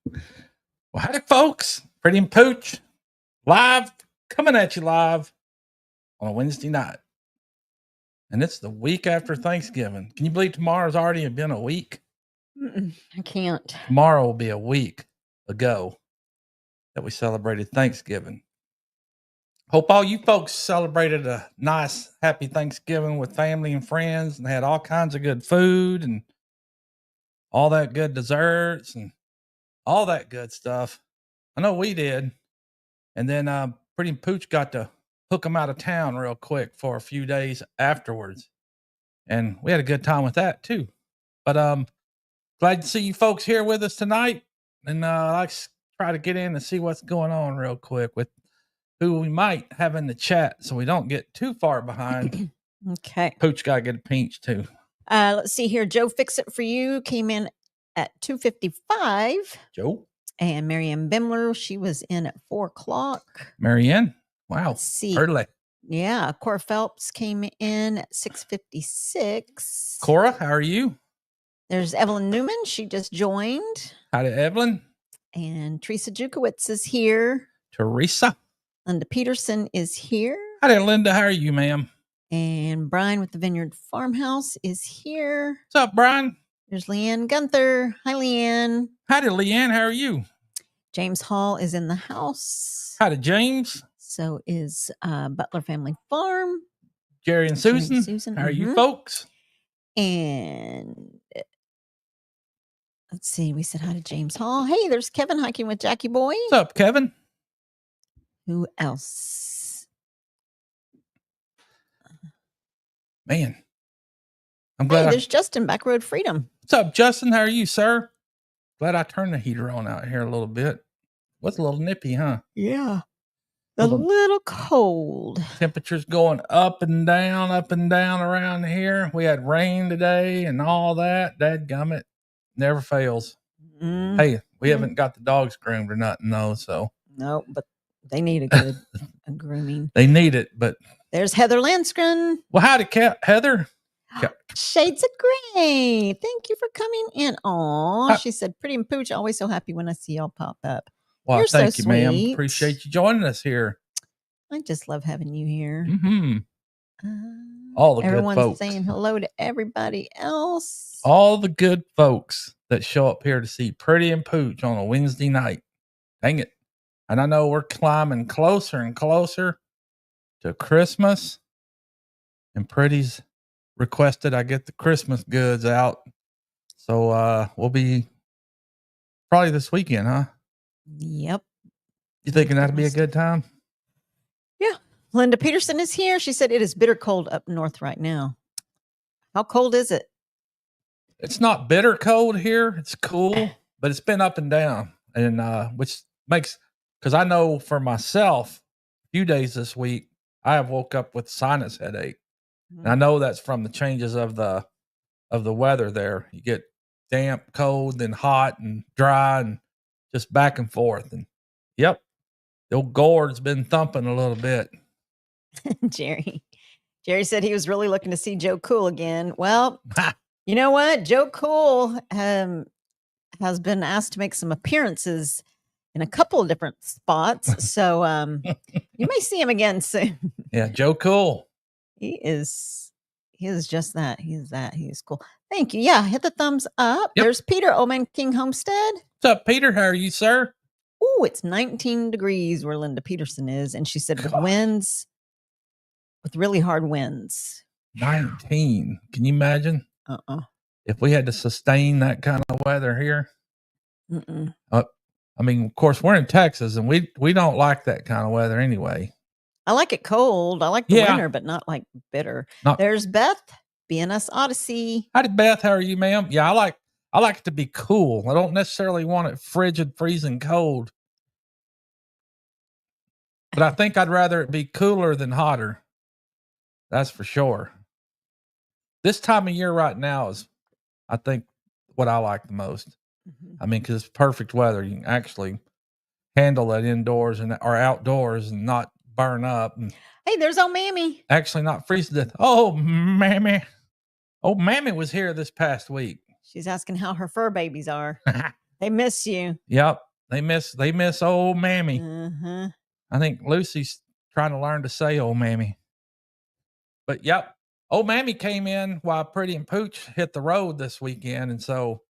Well, howdy, folks. Pretty Pooch, live, coming at you live on a Wednesday night. And it's the week after Thanksgiving. Can you believe tomorrow's already been a week? I can't. Tomorrow will be a week ago that we celebrated Thanksgiving. Hope all you folks celebrated a nice, happy Thanksgiving with family and friends and had all kinds of good food and all that good desserts and all that good stuff. I know we did. And then Pretty Pooch got to hook them out of town real quick for a few days afterwards. And we had a good time with that too. But glad to see you folks here with us tonight. And let's try to get in and see what's going on real quick with who we might have in the chat so we don't get too far behind. Okay. Pooch got to get a pinch too. Let's see here. Joe Fix It For You came in at 2:55. Joe. And Marianne Bimler, she was in at 4:00. Marianne? Wow. Let's see. Early. Yeah. Cora Phelps came in at 6:56. Cora, how are you? There's Evelyn Newman. She just joined. Howdy, Evelyn. And Teresa Jukowitz is here. Teresa. Linda Peterson is here. Howdy, Linda. How are you, ma'am? And Brian with the Vineyard Farmhouse is here. What's up, Brian? There's Leanne Gunther. Hi, Leanne. Howdy, Leanne. How are you? James Hall is in the house. Howdy, James. So is Butler Family Farm. Jerry and Susan. How are you folks? And let's see. We said hi to James Hall. Hey, there's Kevin hiking with Jackie Boy. What's up, Kevin? Who else? Man, I'm glad. Hey, there's Justin, Backroad Freedom. What's up, Justin? How are you, sir? Glad I turned the heater on out here a little bit. What's a little nippy, huh? Yeah. A little cold. Temperatures going up and down around here. We had rain today and all that. Dadgummit. Never fails. Mm-hmm. Hey, we haven't got the dogs groomed or nothing, though, so. No, but they need a good grooming. They need it, but. There's Heather Landskren. Well, howdy, Heather. Shades of Gray. Thank you for coming in. Aw, she said, Pretty and Pooch, always so happy when I see y'all pop up. Well, You're thank so you, ma'am. sweet. Appreciate you joining us here. I just love having you here. Mm-hmm. All the everyone's good folks. Saying hello to everybody else. All the good folks that show up here to see Pretty and Pooch on a Wednesday night. Dang it. And I know we're climbing closer and closer to Christmas. And Pretty's requested I get the Christmas goods out. So we'll be probably this weekend, huh? Yep. You thinking that'd be a good time? Yeah. Linda Peterson is here. She said it is bitter cold up north right now. How cold is it? It's not bitter cold here. It's cool, but it's been up and down. And which makes, because I know for myself, a few days this week, I have woke up with sinus headache. And I know that's from the changes of the weather there. You get damp, cold, then hot and dry and just back and forth. And yep, the old gourd's been thumping a little bit. Jerry said he was really looking to see Joe Cool again. Well, you know what? Joe Cool has been asked to make some appearances in a couple of different spots. So you may see him again soon. Yeah, Joe Cool. He is just that. He is cool. Thank you. Yeah, hit the thumbs up. Yep. There's Peter, Old Man King Homestead. What's up, Peter? How are you, sir? Oh, it's 19 degrees where Linda Peterson is. And she said with winds, with really hard winds. 19. Can you imagine? If we had to sustain that kind of weather here. I mean, of course, we're in Texas and we don't like that kind of weather anyway. I like it cold. I like the winter, but not like bitter. There's Beth, BNS Odyssey. Howdy, Beth. How are you, ma'am? Yeah, I like it to be cool. I don't necessarily want it frigid, freezing cold. But I think I'd rather it be cooler than hotter. That's for sure. This time of year right now is, I think, what I like the most. I mean, because it's perfect weather. You can actually handle it indoors or outdoors and not burn up. And hey, there's old Mammy. Actually not freeze to death. Oh, Mammy. Oh, Mammy was here this past week. She's asking how her fur babies are. They miss you. Yep. They miss old Mammy. Uh-huh. I think Lucy's trying to learn to say old Mammy. But yep. Old Mammy came in while Pretty and Pooch hit the road this weekend. And so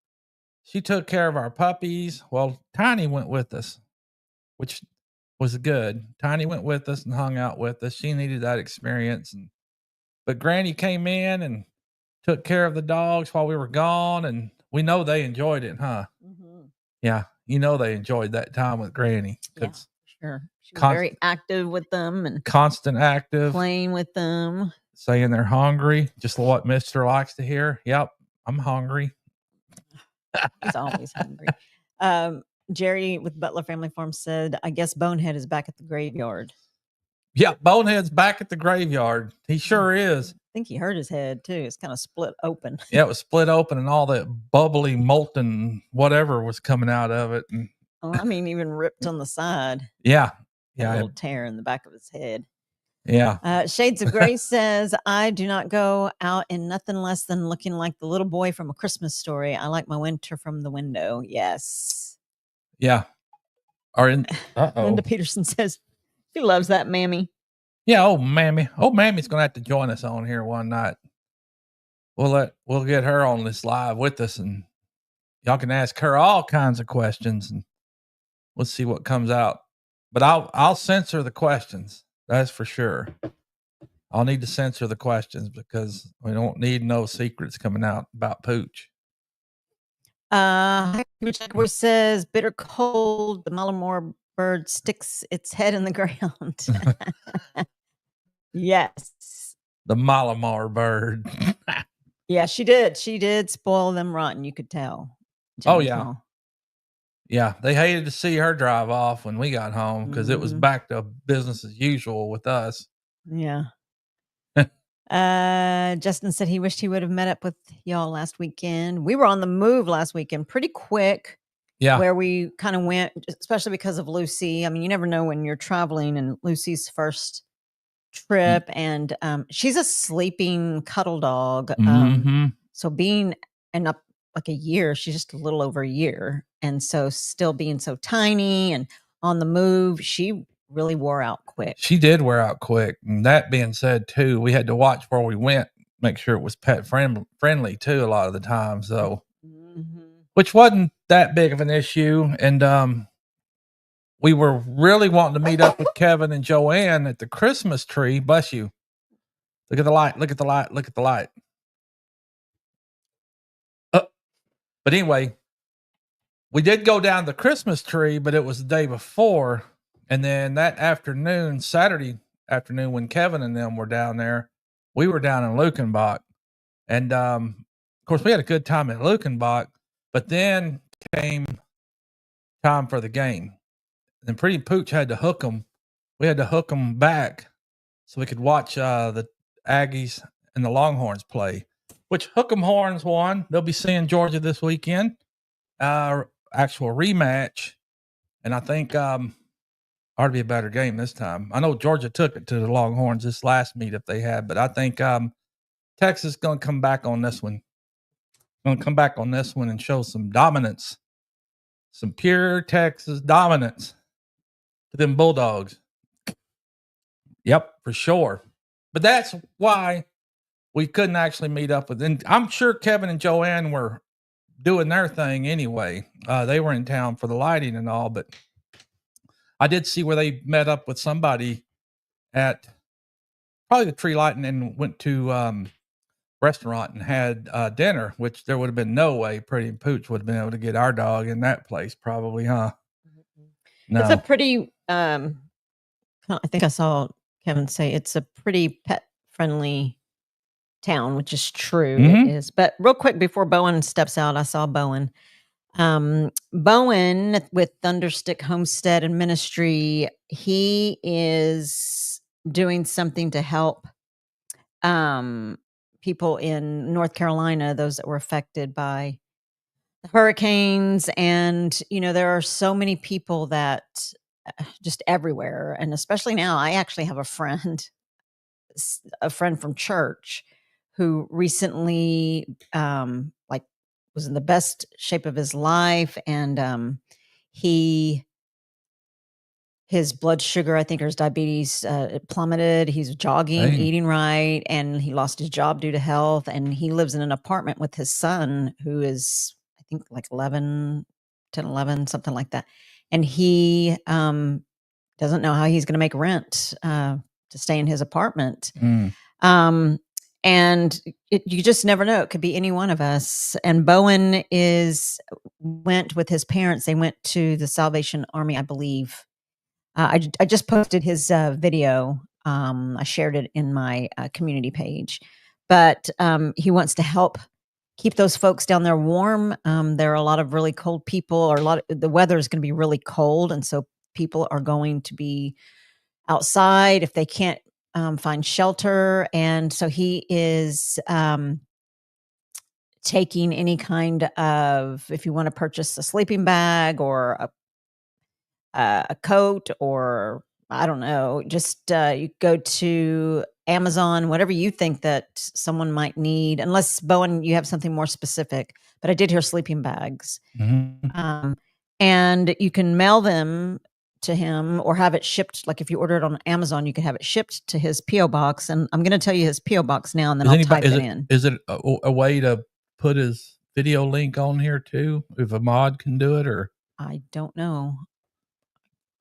she took care of our puppies. Well, Tiny went with us, which was good. Tiny went with us and hung out with us. She needed that experience. But Granny came in and took care of the dogs while we were gone. And we know they enjoyed it, huh? Mm-hmm. Yeah. You know, they enjoyed that time with Granny. Yeah, sure. She was very active with them and constant active, playing with them, saying they're hungry. Just what Mister likes to hear. Yep. I'm hungry. He's always hungry. Jerry with Butler Family Farm said, I guess Bonehead is back at the graveyard. Yep, Bonehead's back at the graveyard. He sure is. I think he hurt his head too. It's kind of split open. Yeah, it was split open and all that bubbly, molten whatever was coming out of it. And I mean, even ripped on the side. Yeah. A little tear in the back of his head. Yeah. Shades of Gray says, I do not go out in nothing less than looking like the little boy from A Christmas Story. I like my winter from the window. Yes. Yeah. Linda Peterson says she loves that Mammy. Yeah, old Mammy's gonna have to join us on here one night. We'll get her on this live with us, and y'all can ask her all kinds of questions, and we'll see what comes out. But I'll censor the questions. That's for sure. I'll need to censor the questions because we don't need no secrets coming out about Pooch. Which says bitter cold, the Malamore bird sticks its head in the ground. Yes. The Malamar bird. Yeah, she did spoil them rotten, you could tell. Oh yeah. Yeah, they hated to see her drive off when we got home because it was back to business as usual with us. Yeah. Justin said he wished he would have met up with y'all last weekend. We were on the move last weekend pretty quick. Yeah. Where we kind of went, especially because of Lucy. I mean, you never know when you're traveling, and Lucy's first trip, and she's a sleeping cuddle dog. So being up like a year, she's just a little over a year. And so still being so tiny and on the move, she really wore out quick. She did wear out quick. And that being said, too, we had to watch where we went, make sure it was pet friendly, too, a lot of the time. So, which wasn't that big of an issue. And we were really wanting to meet up with Kevin and Joanne at the Christmas tree. Bless you. Look at the light. Look at the light. Look at the light. But anyway, we did go down the Christmas tree, but it was the day before. And then that afternoon, Saturday afternoon, when Kevin and them were down there, we were down in Lukenbach. And of course, we had a good time at Lukenbach, but then came time for the game. And Pretty Pooch had to hook them. We had to hook them back so we could watch the Aggies and the Longhorns play, which Hook 'em Horns won. They'll be seeing Georgia this weekend, actual rematch. And I think ought to be a better game this time. I know Georgia took it to the Longhorns this last meetup they had, but I think Texas is going to come back on this one. Going to come back on this one and show some dominance, some pure Texas dominance to them Bulldogs. Yep, for sure. But that's why we couldn't actually meet up with them. I'm sure Kevin and Joanne were doing their thing anyway. They were in town for the lighting and all, but I did see where they met up with somebody at probably the tree lighting and went to restaurant and had dinner, which there would have been no way Pretty and Pooch would have been able to get our dog in that place probably, huh? No. It's a pretty, I think I saw Kevin say it's a pretty pet friendly town, which is true. It is. But real quick before Bowen steps out, I saw Bowen. Bowen with Thunderstick Homestead and Ministry, he is doing something to help people in North Carolina, those that were affected by the hurricanes. And, there are so many people that just everywhere. And especially now, I actually have a friend from church who recently, was in the best shape of his life, and his blood sugar, I think, or his diabetes it plummeted. He's jogging, Dang. eating right, and he lost his job due to health. And he lives in an apartment with his son, who is, I think, like 11, 10, 11, something like that. And he doesn't know how he's going to make rent to stay in his apartment. Mm. And you just never know. It could be any one of us. And Bowen went with his parents. They went to the Salvation Army, I believe. I just posted his video. I shared it in my community page. But he wants to help keep those folks down there warm. There are a lot of really cold people, or the weather is going to be really cold, and so people are going to be outside if they can't find shelter. And so he is taking any kind of, if you want to purchase a sleeping bag or a coat, or I don't know, just you go to Amazon, whatever you think that someone might need, unless, Bowen, you have something more specific. But I did hear sleeping bags. Mm-hmm. And you can mail them to him or have it shipped. Like if you order it on Amazon, you can have it shipped to his P.O. box. And I'm going to tell you his P.O. box now, and then I'll type it in. Is it a way to put his video link on here too, if a mod can do it? Or I don't know.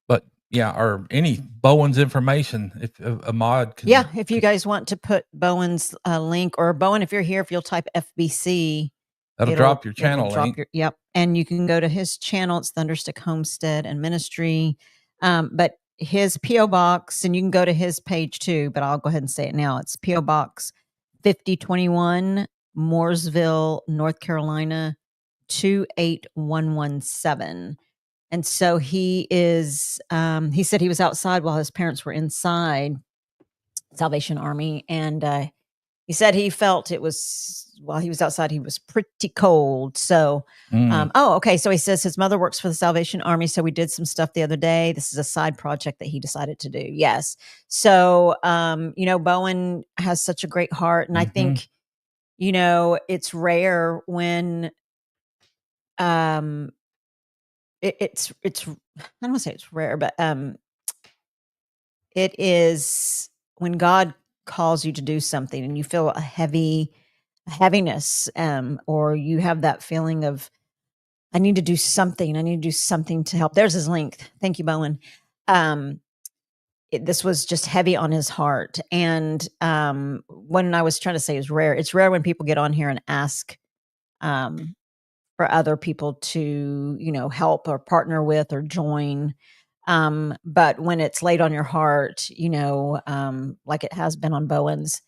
But yeah, or any Bowen's information, if a mod can. Yeah, if you guys want to put Bowen's link, or Bowen, if you're here, if you'll type FBC, that'll drop your channel link. Yep. And you can go to his channel. It's Thunderstick Homestead and Ministry. But his P.O. box, and you can go to his page too, but I'll go ahead and say it now. It's P.O. Box 5021, Mooresville, North Carolina, 28117. And so he said he was outside while his parents were inside, Salvation Army. And he said he felt while he was outside, he was pretty cold. So, okay. So he says his mother works for the Salvation Army. So we did some stuff the other day. This is a side project that he decided to do. Yes. So, Bowen has such a great heart. And I think, it's rare when, it's I don't want to say it's rare, but it is when God calls you to do something and you feel a heaviness, or you have that feeling of, I need to do something. I need to do something to help. There's his link. Thank you, Bowen. This was just heavy on his heart. And when I was trying to say is rare, it's rare when people get on here and ask for other people to, help or partner with or join. But when it's laid on your heart, like it has been on Bowen's,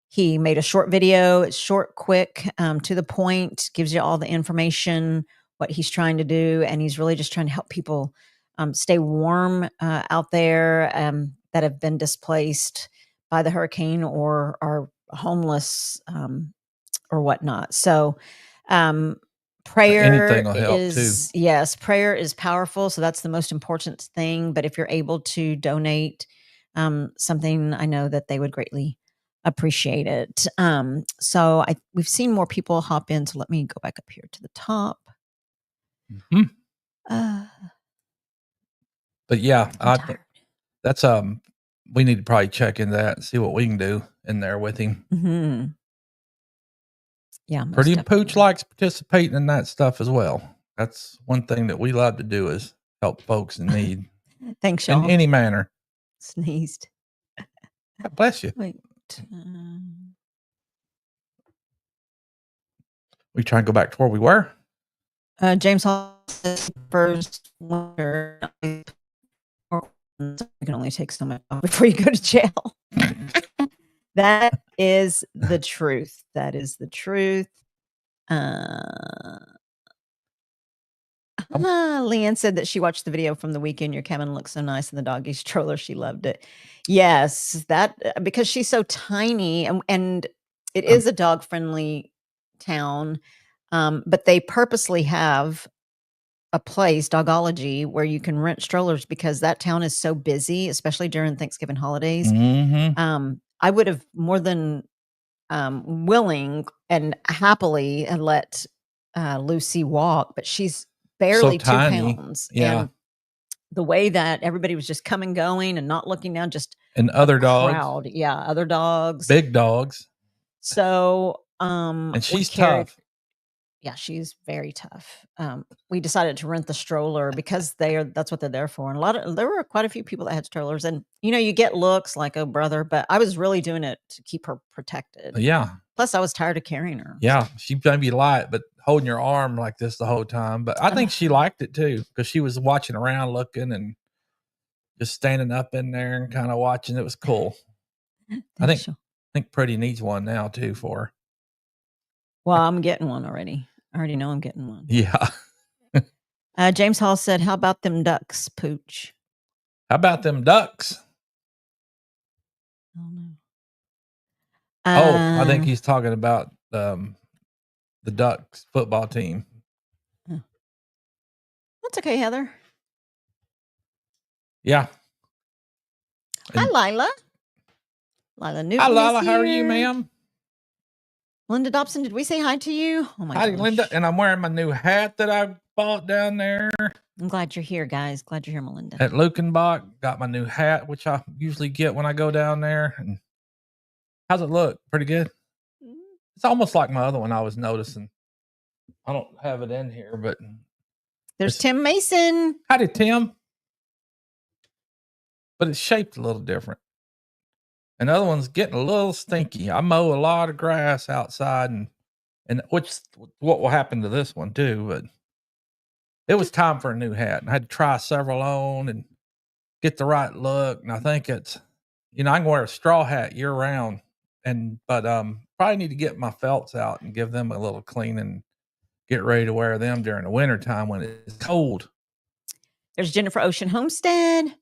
he made a short video. It's short, quick, to the point, gives you all the information, what he's trying to do. And he's really just trying to help people stay warm out there that have been displaced by the hurricane or are homeless or whatnot. So, prayer Anything will help too. Yes, prayer is powerful. So that's the most important thing. But if you're able to donate something, I know that they would greatly appreciate it. So we've seen more people hop in. So let me go back up here to the top. But yeah, that's we need to probably check into that and see what we can do in there with him. Mm-hmm. Yeah, Pretty Pooch likes participating in that stuff as well. That's one thing that we love to do, is help folks in need. Thanks, y'all. In any manner. Sneezed. God bless you. Wait. We try and go back to where we were. James Hall says first winter, you can only take so much off before you go to jail. That is the truth. That is the truth. Leanne said that she watched the video from the weekend. Your cabin looks so nice in the doggy stroller. She loved it. Yes, because she's so tiny, and it is a dog-friendly town. But they purposely have a place, Dogology, where you can rent strollers because that town is so busy, especially during Thanksgiving holidays. Mm-hmm. I would have more than willing and happily let Lucy walk, but she's barely 2 tiny. pounds. Yeah. And the way that everybody was just coming, going, and not looking down, just And a other dogs, crowd. Yeah, other dogs. big dogs. So, And we she's carried tough. Yeah, she's very tough. We decided to rent the stroller because that's what they're there for. And there were quite a few people that had strollers, and you get looks like, oh brother, but I was really doing it to keep her protected. Yeah. Plus I was tired of carrying her. Yeah. She may be light, but holding your arm like this the whole time. But I think she liked it too, because she was watching around, looking, and just standing up in there and kind of watching. It was cool. I think Pretty needs one now too for her. Well, I'm getting one already. I already know I'm getting one. Yeah. James Hall said, how about them ducks, Pooch? How about them ducks? Oh, no. I think he's talking about the Ducks football team. That's okay, Heather. Yeah. Hi, Lila. Lila Newton. Hi, Lila. How are you, ma'am? Linda Dobson, did we say hi to you? Oh, my God. Hi, Linda. And I'm wearing my new hat that I bought down there. I'm glad you're here, guys. Glad you're here, Melinda. At Lukenbach, got my new hat, which I usually get when I go down there. And how's it look? Pretty good? It's almost like my other one I was noticing. I don't have it in here, but there's Tim Mason. Howdy, Tim. But it's shaped a little different. And the other one's getting a little stinky. I mow a lot of grass outside, and which what will happen to this one too. But it was time for a new hat, and I had to try several on and get the right look. And I think it's, I can wear a straw hat year round, but probably need to get my felts out and give them a little clean and get ready to wear them during the winter time when it's cold. There's Jennifer Ocean Homestead.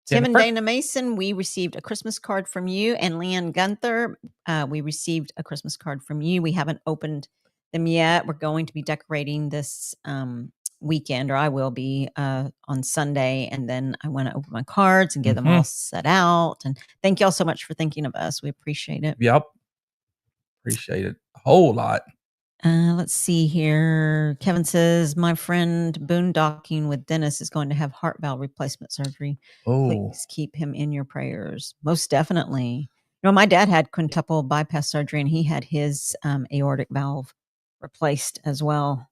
Tim and Dana Mason, we received a Christmas card from you. And Leanne Gunther, we received a Christmas card from you. We haven't opened them yet. We're going to be decorating this weekend, or I will be on Sunday. And then I want to open my cards and get them all set out. And thank y'all so much for thinking of us. We appreciate it. Yep. Appreciate it a whole lot. Let's see here. Kevin says, my friend boondocking with Dennis is going to have heart valve replacement surgery. Oh, please keep him in your prayers. Most definitely. My dad had quintuple bypass surgery, and he had his aortic valve replaced as well.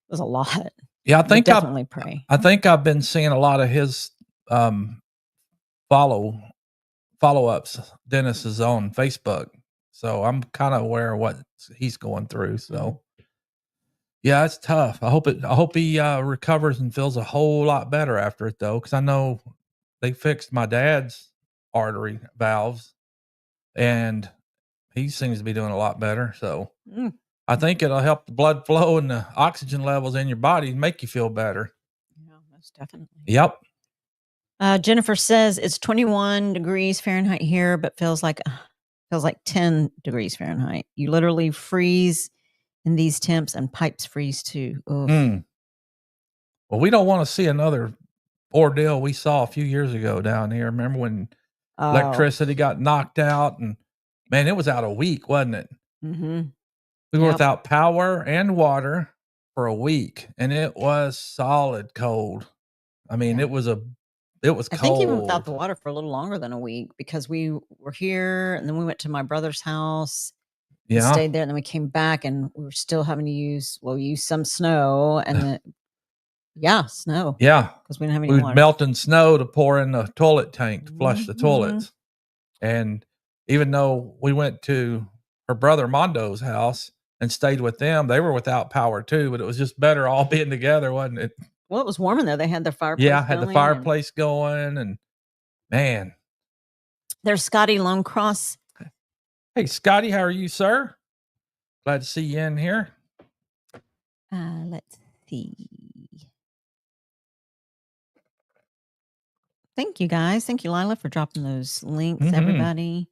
It was a lot. Yeah, I think definitely pray. I think I've been seeing a lot of his follow-ups. Dennis is on Facebook. So I'm kind of aware of what he's going through. So yeah, it's tough. I hope he recovers and feels a whole lot better after it though. Cause I know they fixed my dad's artery valves and he seems to be doing a lot better. So I think it'll help the blood flow and the oxygen levels in your body and make you feel better. Yeah, most definitely. Yep. Jennifer says it's 21 degrees Fahrenheit here, but feels like 10 degrees Fahrenheit. You literally freeze in these temps, and pipes freeze too. Well, we don't want to see another ordeal we saw a few years ago down here. Remember when electricity got knocked out, and man, it was out a week, wasn't it? We were without power and water for a week, and it was solid cold. I mean, it was cold. I think even without the water for a little longer than a week, because we were here and then we went to my brother's house. Yeah. Stayed there, and then we came back and we were still having to use some snow and snow. Yeah. Because we didn't have any water. Melting snow to pour in the toilet tank to flush the toilets. And even though we went to her brother Mondo's house and stayed with them, they were without power too, but it was just better all being together, wasn't it? Well, it was warm in there. They had their fireplace. Yeah, had the fireplace going, and man. There's Scotty Lone Cross. Hey, Scotty, how are you, sir? Glad to see you in here. Let's see. Thank you, guys. Thank you, Lila, for dropping those links, everybody.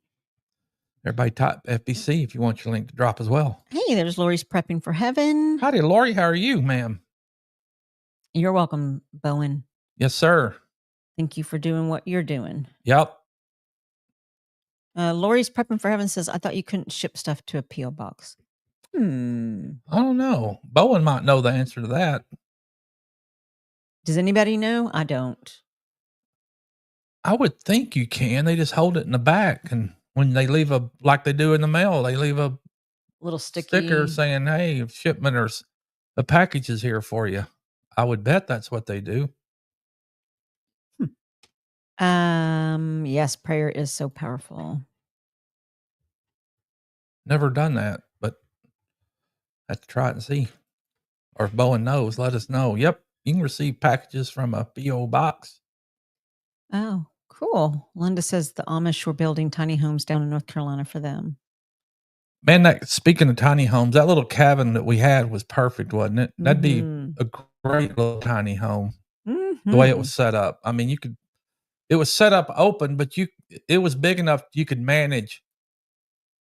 Everybody type FBC if you want your link to drop as well. Hey, there's Lori's Prepping for Heaven. Howdy, Lori. How are you, ma'am? You're welcome, Bowen. Yes, sir. Thank you for doing what you're doing. Yep. Lori's Prepping for Heaven says, I thought you couldn't ship stuff to a P.O. box. I don't know. Bowen might know the answer to that. Does anybody know? I don't. I would think you can. They just hold it in the back, and when they leave like they do in the mail, they leave a Little sticky sticker saying, "Hey, shipment or a package is here for you." I would bet that's what they do. Yes, prayer is so powerful. Never done that, but I have to try it and see. Or if Bowen knows, let us know. Yep, you can receive packages from a PO box. Oh, cool. Linda says the Amish were building tiny homes down in North Carolina for them. Man, that speaking of tiny homes, that little cabin that we had was perfect, wasn't it? That'd be a great little tiny home. The way it was set up. I mean, it was set up open, but it was big enough you could manage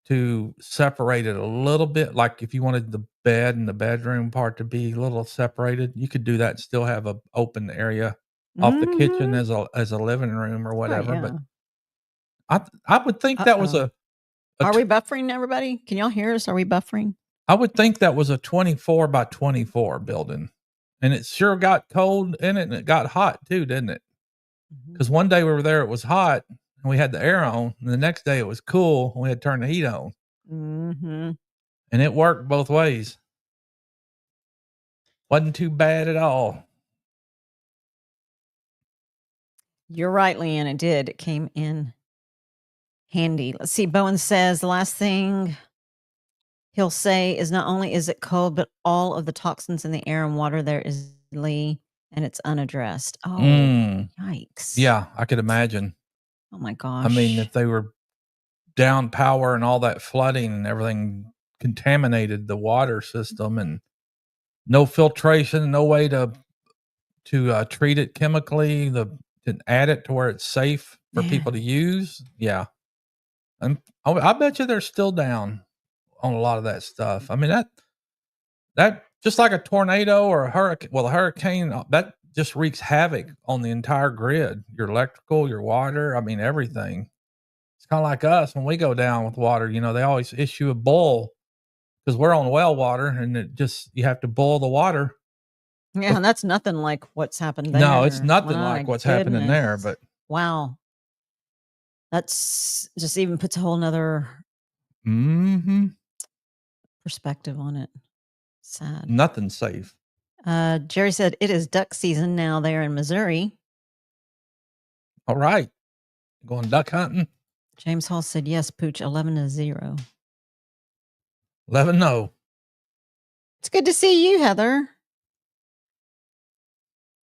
to separate it a little bit. Like if you wanted the bed and the bedroom part to be a little separated, you could do that and still have a open area off the kitchen as a living room or whatever. Oh, yeah. But I would think that was Are we buffering, everybody? Can y'all hear us? Are we buffering? I would think that was a 24 by 24 building, and it sure got cold in it, and it got hot too, didn't it? Because one day we were there, it was hot, and we had the air on, and the next day it was cool, and we had to turn the heat on. And it worked both ways. Wasn't too bad at all. You're right, Leanne. It did. It came in handy. Let's see. Bowen says the last thing he'll say is not only is it cold, but all of the toxins in the air and water there is and it's unaddressed. Oh, yikes. Yeah, I could imagine. Oh my gosh. I mean, if they were down power and all that flooding and everything contaminated the water system, and no filtration, no way to treat it chemically, to add it to where it's safe for people to use. Yeah. And I bet you they're still down on a lot of that stuff. I mean, that just like a tornado or a hurricane, well, a hurricane, that just wreaks havoc on the entire grid, your electrical, your water. I mean, everything. It's kind of like us when we go down with water, they always issue a boil because we're on well water, and you have to boil the water. Yeah, and that's nothing like what's happened there. No, it's nothing like what's happening there, but wow. That's just even puts a whole nother perspective on it. Sad. Nothing's safe. Jerry said it is duck season now there in Missouri. All right. Going duck hunting? James Hall said yes, Pooch, 11-0. 11-0. It's good to see you, Heather.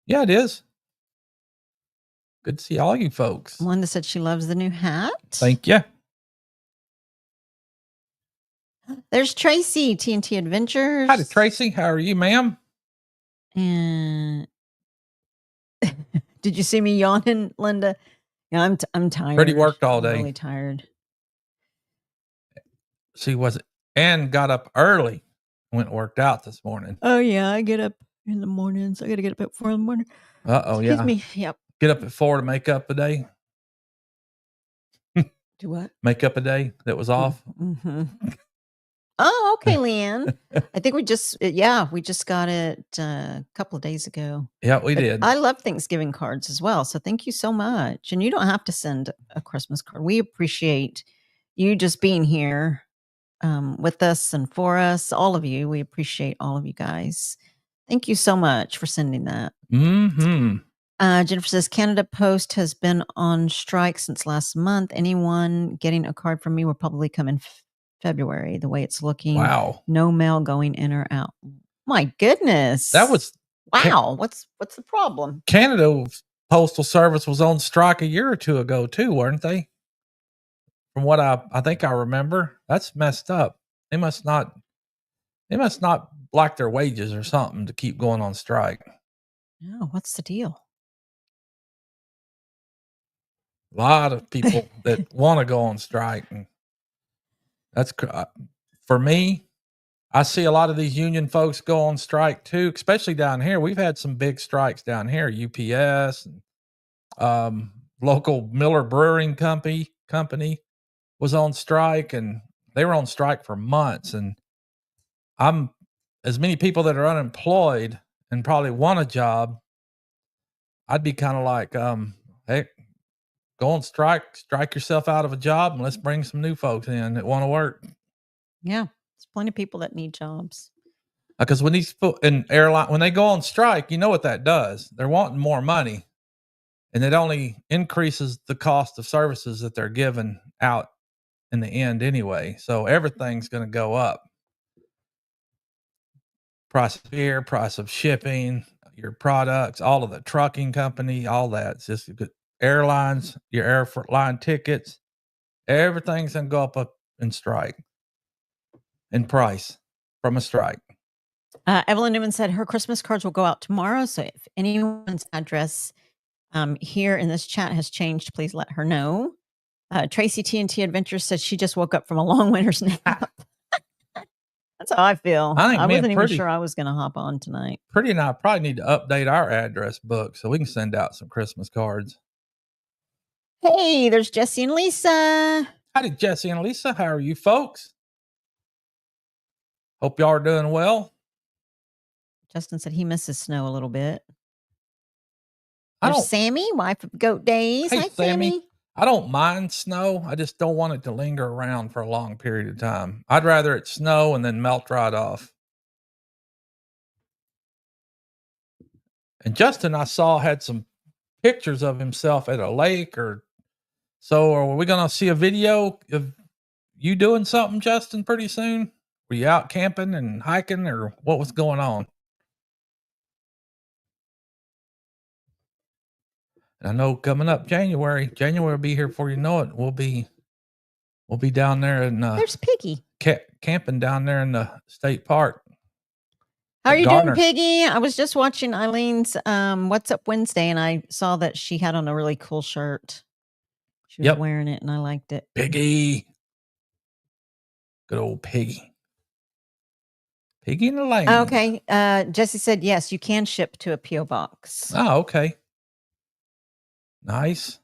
Yeah, it is. Good to see all you folks. Linda said she loves the new hat. Thank you. There's Tracy, TNT Adventures. Hi, Tracy. How are you, ma'am? And did you see me yawning, Linda? Yeah, I'm tired. Pretty worked all day. I'm really tired. She wasn't, and got up early. Went and worked out this morning. Oh yeah, I get up in the mornings. I got to get up at 4 in the morning. Yeah. Excuse me. Yep. Get up at 4 to make up a day. Do what? Make up a day that was off. Oh, okay, Leanne. I think we just got it a couple of days ago. Yeah, we did. I love Thanksgiving cards as well. So thank you so much. And you don't have to send a Christmas card. We appreciate you just being here with us and for us, all of you. We appreciate all of you guys. Thank you so much for sending that. Jennifer says, Canada Post has been on strike since last month. Anyone getting a card from me will probably come in February, the way it's looking. Wow. No mail going in or out. My goodness. That was wow. What's the problem? Canada's Postal Service was on strike a year or two ago too, weren't they? From what I think I remember. That's messed up. They must not like their wages or something to keep going on strike. No, what's the deal? A lot of people that want to go on strike, and that's for me. I see a lot of these union folks go on strike too, especially down here. We've had some big strikes down here. UPS and local Miller Brewing Company was on strike, and they were on strike for months. And I'm as many people that are unemployed and probably want a job. I'd be kind of like, hey, go on strike yourself out of a job, and let's bring some new folks in that want to work. Yeah, there's plenty of people that need jobs. Because when these in airline, when they go on strike, you know what that does? They're wanting more money, and it only increases the cost of services that they're giving out in the end anyway. So everything's going to go up. Price of air, price of shipping, your products, all of the trucking company, all that. It's just airlines, your airline tickets, everything's going to go up in strike in price from a strike. Evelyn Newman said her Christmas cards will go out tomorrow. So if anyone's address here in this chat has changed, please let her know. Tracy TNT Adventures said she just woke up from a long winter's nap. That's how I feel. I wasn't even sure I was going to hop on tonight. Pretty and I probably need to update our address book so we can send out some Christmas cards. Hey, there's Jesse and Lisa. Howdy, Jesse and Lisa. How are you folks? Hope y'all are doing well. Justin said he misses snow a little bit. There's Sammy, wife of Goat Days. Hey, hi, Sammy. I don't mind snow. I just don't want it to linger around for a long period of time. I'd rather it snow and then melt right off. And Justin, I saw, had some pictures of himself at a lake or so. Are we going to see a video of you doing something, Justin, pretty soon? Were you out camping and hiking, or what was going on? And I know coming up January will be here before you know it. We'll be down there and there's Piggy camping down there in the state park. How are you doing, Piggy? I was just watching Eileen's What's Up Wednesday, and I saw that she had on a really cool shirt. She was wearing it, and I liked it. Piggy. Good old Piggy. Piggy in the lane. Okay. Jesse said, yes, you can ship to a P.O. box. Oh, okay. Nice.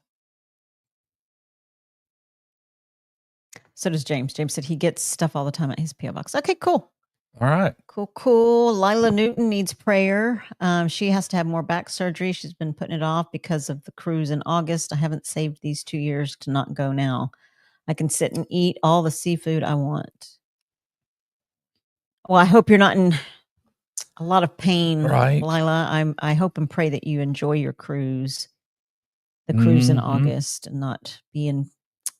So does James. James said he gets stuff all the time at his P.O. box. Okay, cool. All right. Cool. Lila Newton needs prayer. She has to have more back surgery. She's been putting it off because of the cruise in August. I haven't saved these 2 years to not go now. I can sit and eat all the seafood I want. Well, I hope you're not in a lot of pain, right, Lila. I hope and pray that you enjoy your cruise, the cruise in August, and not be in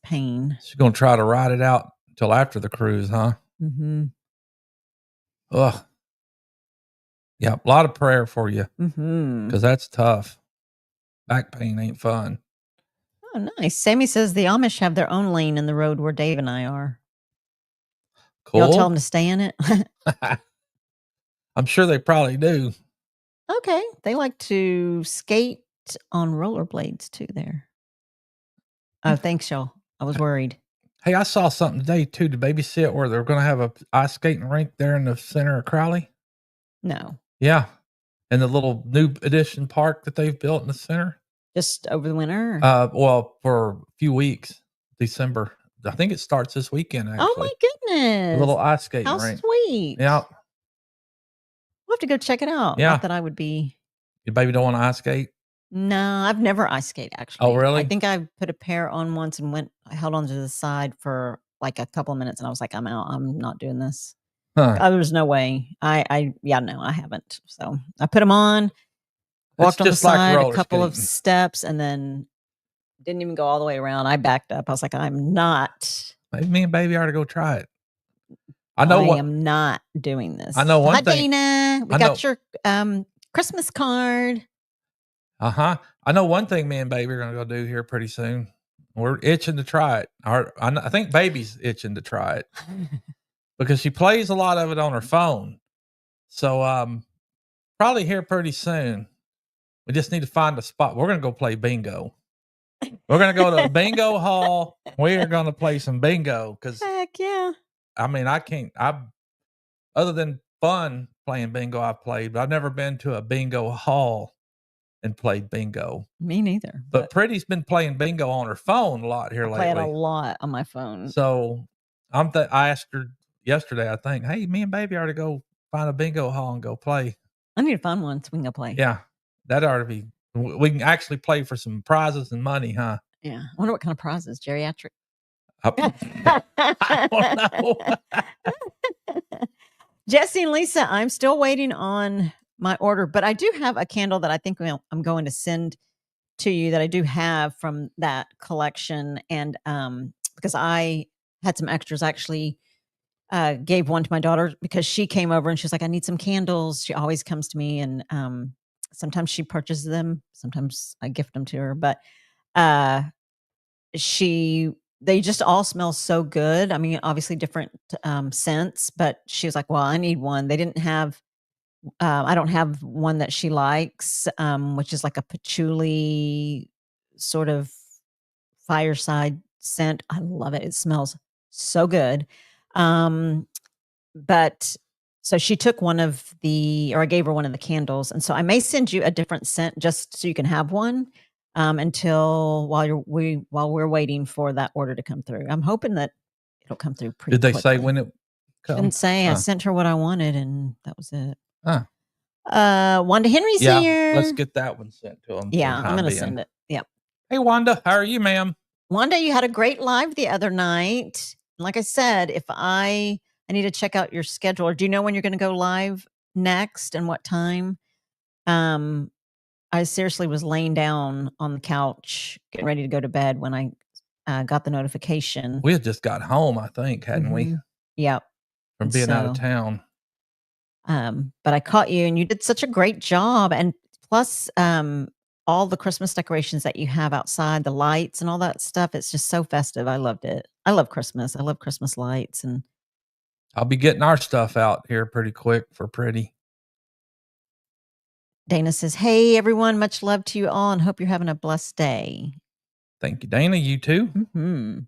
pain. She's going to try to ride it out until after the cruise, huh? Mm-hmm. Ugh. Yeah, a lot of prayer for you, because that's tough. Back pain ain't fun. Oh, nice. Sammy says the Amish have their own lane in the road where Dave and I are. Cool. Y'all tell them to stay in it? I'm sure they probably do. Okay. They like to skate on rollerblades too there. Oh, thanks, y'all. I was worried. Hey, I saw something today too to babysit where they're going to have a ice skating rink there in the center of Crowley. No. Yeah. And the little new addition park that they've built in the center. Just over the winter? Well, for a few weeks, December. I think it starts this weekend, actually. Oh, my goodness. A little ice skating rink. How sweet. Yeah. We'll have to go check it out. Yeah. Not that I would be. Your baby don't want to ice skate? No, I've never ice skated, actually. Oh, really? I think I put a pair on once and held onto the side for like a couple of minutes, and I was like, I'm out. I'm not doing this. Huh. There's no way. No, I haven't. So I put them on, walked on the side, a couple of steps, and then didn't even go all the way around. I backed up. I was like, I'm not. Maybe me and baby ought to go try it. I am not doing this. I know one thing. Dana, we got your Christmas card. I know one thing me and baby are going to go do here pretty soon. We're itching to try it. I think baby's itching to try it because she plays a lot of it on her phone. So probably here pretty soon. We just need to find a spot. We're going to go play bingo. We're going to go to a bingo hall. We are going to play some bingo because heck yeah. I mean, other than fun playing bingo, I've played, but I've never been to a bingo hall and played bingo. Me neither. But Pretty's been playing bingo on her phone a lot here lately. I play it a lot on my phone. So I asked her yesterday, I think. Hey, me and baby ought to go find a bingo hall and go play. I need to find one so we can go play. Yeah, that ought to be. We can actually play for some prizes and money, huh? Yeah. I wonder what kind of prizes. Geriatric. I don't know. Jesse and Lisa, I'm still waiting on my order, but I do have a candle that I think I'm going to send to you that I do have from that collection. And because I had some extras, I actually gave one to my daughter because she came over and she's like, I need some candles. She always comes to me, and sometimes she purchases them. Sometimes I gift them to her, but they just all smell so good. I mean, obviously different scents, but she was like, well, I need one. They didn't have, I don't have one that she likes, which is like a patchouli sort of fireside scent. I love it. It smells so good. But so she took one of or I gave her one of the candles. And so I may send you a different scent just so you can have one while we're waiting for that order to come through. I'm hoping that it'll come through pretty Did they quickly. say when it comes? She didn't say. I sent her what I wanted, and that was it. Wanda Henry's here. Let's get that one sent to them. Yeah, I'm going to send it. Yep. Hey, Wanda, how are you, ma'am? Wanda, you had a great live the other night. Like I said, if I need to check out your schedule, or do you know when you're going to go live next and what time? I seriously was laying down on the couch, getting ready to go to bed when I got the notification. We had just got home, I think, hadn't we? Yep. From being out of town. But I caught you, and you did such a great job. And plus, all the Christmas decorations that you have outside, the lights and all that stuff, it's just so festive. I loved it. I love Christmas. I love Christmas lights. And I'll be getting our stuff out here pretty quick for Pretty. Dana says, hey, everyone, much love to you all and hope you're having a blessed day. Thank you, Dana. You too. Mm-hmm.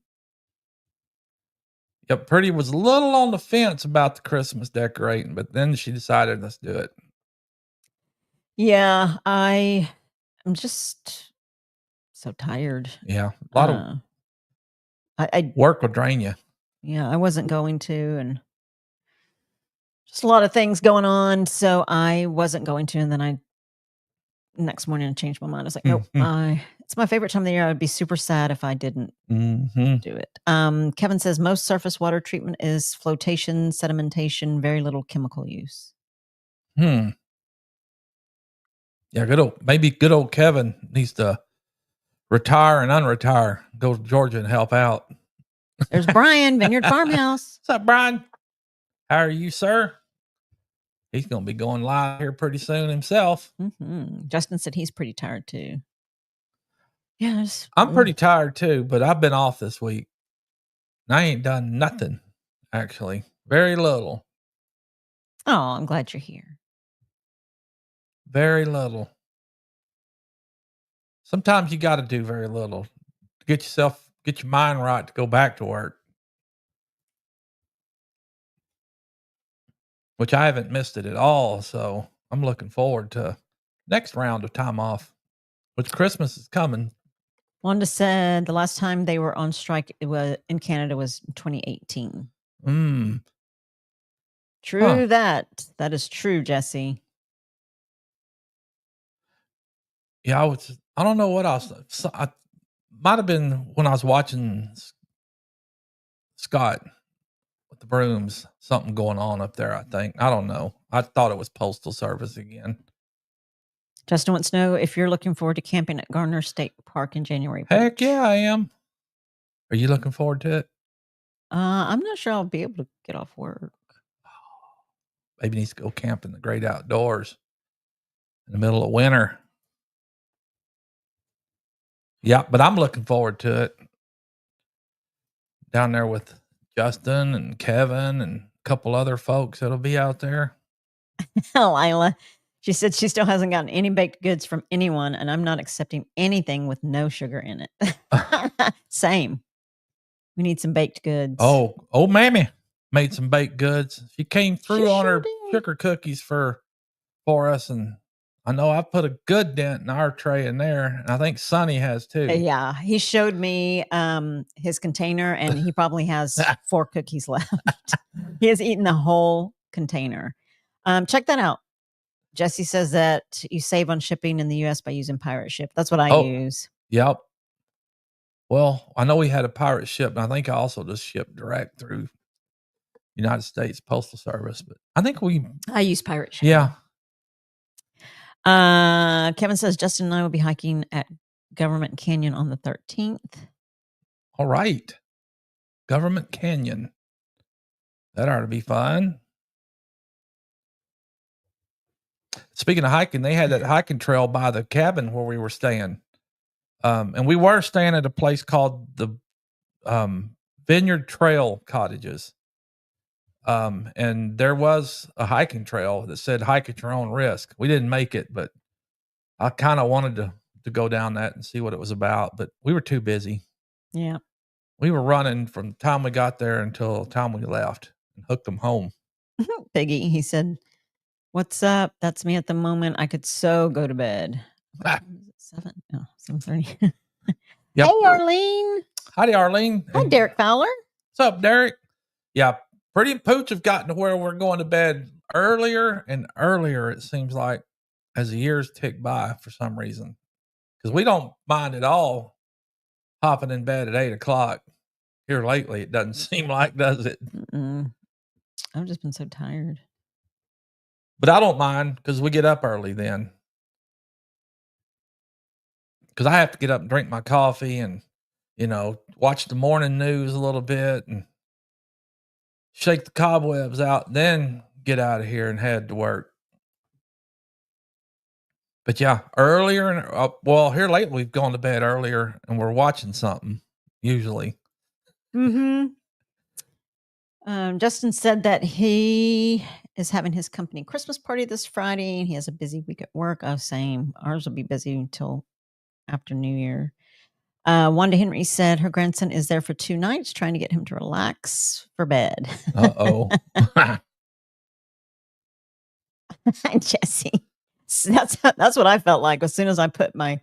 Yep, Pretty was a little on the fence about the Christmas decorating, but then she decided, let's do it. Yeah, I'm just so tired. Yeah, a lot of I work will drain you. Yeah, I wasn't going to, and just a lot of things going on, so I wasn't going to. And then next morning I changed my mind. I was like, nope, it's my favorite time of the year. I would be super sad if I didn't do it. Kevin says most surface water treatment is flotation, sedimentation, very little chemical use. Yeah, good old Kevin needs to retire and unretire, go to Georgia and help out. There's Brian, Vineyard Farmhouse. What's up, Brian? How are you, sir? He's going to be going live here pretty soon himself. Justin said he's pretty tired too. Yes. I'm pretty tired too, but I've been off this week. And I ain't done nothing, actually. Very little. Oh, I'm glad you're here. Very little. Sometimes you got to do very little to get your mind right to go back to work. Which I haven't missed it at all. So I'm looking forward to next round of time off, which Christmas is coming. Wanda said the last time they were on strike in Canada was 2018. True that. That is true, Jesse. Yeah, I don't know what else. I might have been when I was watching Scott with the brooms, something going on up there, I think. I don't know. I thought it was Postal Service again. Justin wants to know if you're looking forward to camping at Garner State Park in January. Heck yeah, I am. Are you looking forward to it? I'm not sure I'll be able to get off work. Maybe needs to go camp in the great outdoors in the middle of winter. Yeah, but I'm looking forward to it. Down there with Justin and Kevin and a couple other folks that'll be out there. Lila, she said she still hasn't gotten any baked goods from anyone, and I'm not accepting anything with no sugar in it. Same. We need some baked goods. Oh, Mammy made some baked goods. She came through on her sugar cookies for us, and I know I put a good dent in our tray in there, and I think Sonny has too. Yeah, he showed me his container, and he probably has 4 cookies left. He has eaten the whole container. Check that out. Jesse says that you save on shipping in the U.S. by using pirate ship. That's what I use. Yep. Well, I know we had a pirate ship, and I think I also just shipped direct through United States Postal Service. But I think I use pirate ship. Yeah. Kevin says Justin and I will be hiking at Government Canyon on the 13th. All right. Government Canyon. That ought to be fun. Speaking of hiking, they had that hiking trail by the cabin where we were staying. And we were staying at a place called the Vineyard Trail Cottages. And there was a hiking trail that said hike at your own risk. We didn't make it, but I kind of wanted to go down that and see what it was about, but we were too busy. Yeah. We were running from the time we got there until the time we left and hooked them home. Piggy, he said, "What's up? That's me at the moment. I could so go to bed." What time is it? 7? Oh, 7:30. Yep. Hey, Arlene. Howdy, Arlene. Hi, Derek Fowler. What's up, Derek? Yeah, Pretty Pooch have gotten to where we're going to bed earlier and earlier, it seems like, as the years tick by for some reason. Because we don't mind at all hopping in bed at 8 o'clock. Here lately, it doesn't seem like, does it? I've just been so tired. But I don't mind because we get up early then. Because I have to get up and drink my coffee and, watch the morning news a little bit and shake the cobwebs out, then get out of here and head to work. But yeah, earlier and here lately we've gone to bed earlier and we're watching something usually. Justin said that he is having his company Christmas party this Friday, and he has a busy week at work. Oh, same. Ours will be busy until after New Year. Wanda Henry said her grandson is there for 2 nights, trying to get him to relax for bed. Uh-oh. Jesse. That's what I felt like as soon as I put my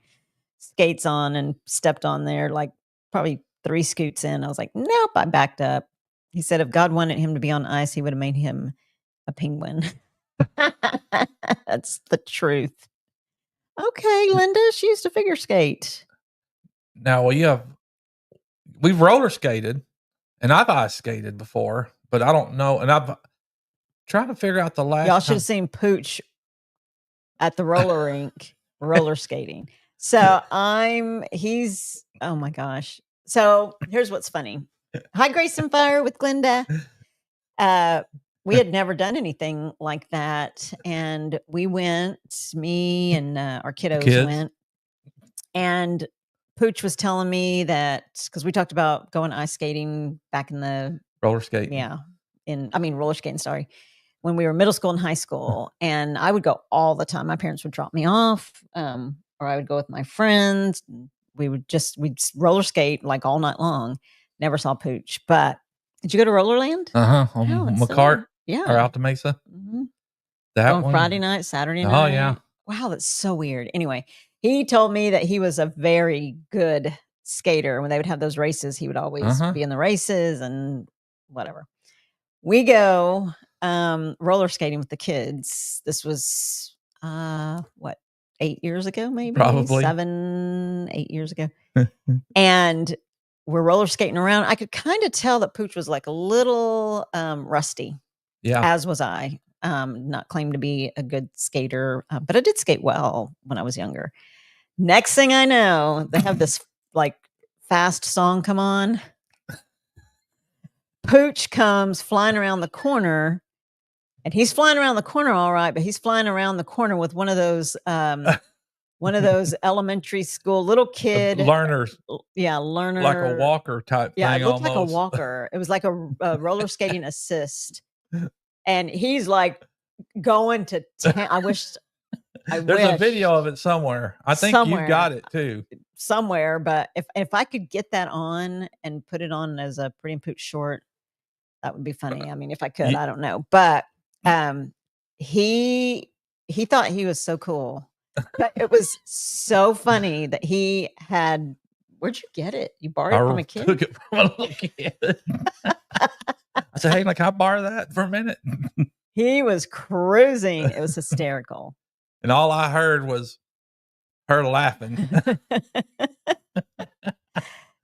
skates on and stepped on there, like probably 3 scoots in. I was like, nope, I backed up. He said if God wanted him to be on ice, he would have made him a penguin. That's the truth. Okay, Linda, she used to figure skate. Now, we've roller skated and I've ice skated before, but I don't know. And I've trying to figure out the last Y'all should have seen Pooch at the roller rink roller skating. So oh my gosh. So here's what's funny. Hi, Grace and Fire with Glenda. We had never done anything like that. And we went, me and our kiddos went. And Pooch was telling me that, because we talked about going ice skating back in the roller skating. Yeah. Roller skating, sorry. When we were middle school and high school. And I would go all the time. My parents would drop me off, or I would go with my friends. We'd roller skate like all night long. Never saw Pooch. But did you go to Rollerland? On McCart? Yeah. Or Alta Mesa? Mm-hmm. That on one? Friday night, Saturday night. Oh, yeah. Wow, that's so weird. Anyway, he told me that he was a very good skater. When they would have those races, he would always be in the races and whatever. We go roller skating with the kids. This was 8 years ago, maybe? Probably 7, 8 years ago. And we're roller skating around. I could kind of tell that Pooch was like a little rusty. Yeah. As was I. Not claim to be a good skater, but I did skate well when I was younger. Next thing I know, they have this like fast song come on. Pooch comes flying around the corner, and he's flying around the corner all right, but he's flying around the corner with one of those elementary school little kid learners. Yeah, learner, like a walker type thing. Yeah, it looked almost. like a walker. It was like a roller skating assist. And he's like going to I wish. There's a video of it somewhere. I think you got it too. Somewhere, but if I could get that on and put it on as a Pretty Pooch short, that would be funny. I mean, if I could, I don't know. But he he thought he was so cool. But it was so funny that he had. Where'd you get it? You borrowed it from a kid? Took it from a little kid. I said, hey, like, can I borrow that for a minute? He was cruising. It was hysterical. And all I heard was her laughing.